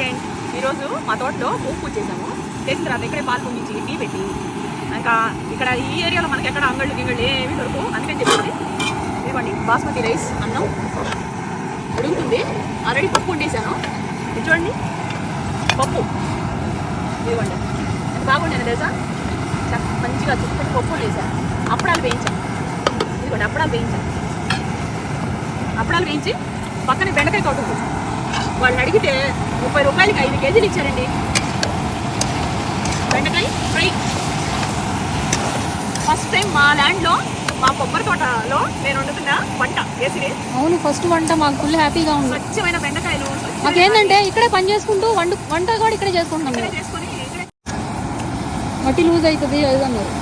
Friends, ఈరోజు మా తోటలో పూపు పూజ చేసాము. చేసిన తర్వాత ఇక్కడే పాలు పొంగించి టీ పెట్టి, ఇంకా ఇక్కడ ఈ ఏరియాలో మనకి ఎక్కడ అంగళ్ళు గింగళ్ళు ఏమి దొరుకు, అందుకని చెప్పేసి ఇవ్వండి బాస్మతి రైస్ అన్నం ఉడుకుతుంది. ఆల్రెడీ పప్పు వండేసాను. ఇది చూడండి పప్పు, ఇవ్వండి ఎంత బాగుండేది తెలుసా. మంచిగా చుట్టుపక్కల పప్పు వండేసాను. అప్పడాలు వేయించాను. ఇదిగోండి అప్పడాలు వేయించాను. అప్పడాలు వేయించి పక్కన బెండకాయ తోట ఉంది. వాళ్ళని అడిగితే 30 రూపాయలకి 5 కేజీలు ఇచ్చారండి బెండకాయ ఫ్రై. ఫస్ట్ టైం మా ల్యాండ్లో మా కొబ్బరి తోటలో నేను వండుతున్న వంట వేసి. అవును, ఫస్ట్ వంట మాకు ఫుల్ హ్యాపీగా ఉంది. స్వచ్ఛమైన బెండకాయలు మాకేంటంటే ఇక్కడే పని చేసుకుంటూ వంట కూడా ఇక్కడే చేసుకుంటున్నాం. చేసుకొని మట్టి లూజ్ అవుతుంది అది అన్నారు.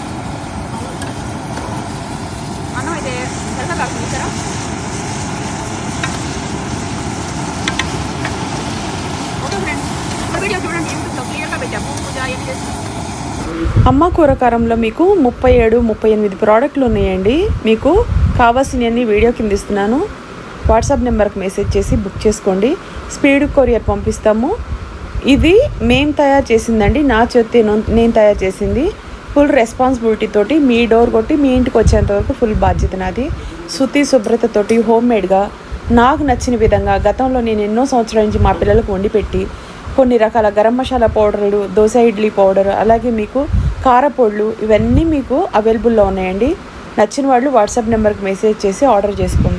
అన్నం అయితే తెల్లగా కాకుండా ఇచ్చారా. అమ్మ కూరకారంలో మీకు 37-38 ప్రోడక్ట్లు ఉన్నాయండి. మీకు కావాల్సినవన్నీ వీడియో కింద ఇస్తున్నాను. వాట్సాప్ నెంబర్కి మెసేజ్ చేసి బుక్ చేసుకోండి. స్పీడ్ కొరియర్ పంపిస్తాము. ఇది మేము తయారు చేసిందండి, నా చేతి నేను తయారు చేసింది. ఫుల్ రెస్పాన్సిబిలిటీ తోటి మీ డోర్ కొట్టి మీ ఇంటికి వచ్చేంత వరకు ఫుల్ బాధ్యత నాది. శుద్ధి శుభ్రతతోటి హోమ్మేడ్గా నాకు నచ్చిన విధంగా గతంలో నేను ఎన్నో సంవత్సరాల నుంచి మా పిల్లలకు వండి పెట్టి కొన్ని రకాల గరం మసాలా పౌడర్లు, దోశ ఇడ్లీ పౌడర్, అలాగే మీకు కారపొడులు ఇవన్నీ మీకు అవైలబుల్లో ఉన్నాయండి. నచ్చిన వాళ్ళు వాట్సాప్ నెంబర్కి మెసేజ్ చేసి ఆర్డర్ చేసుకోండి.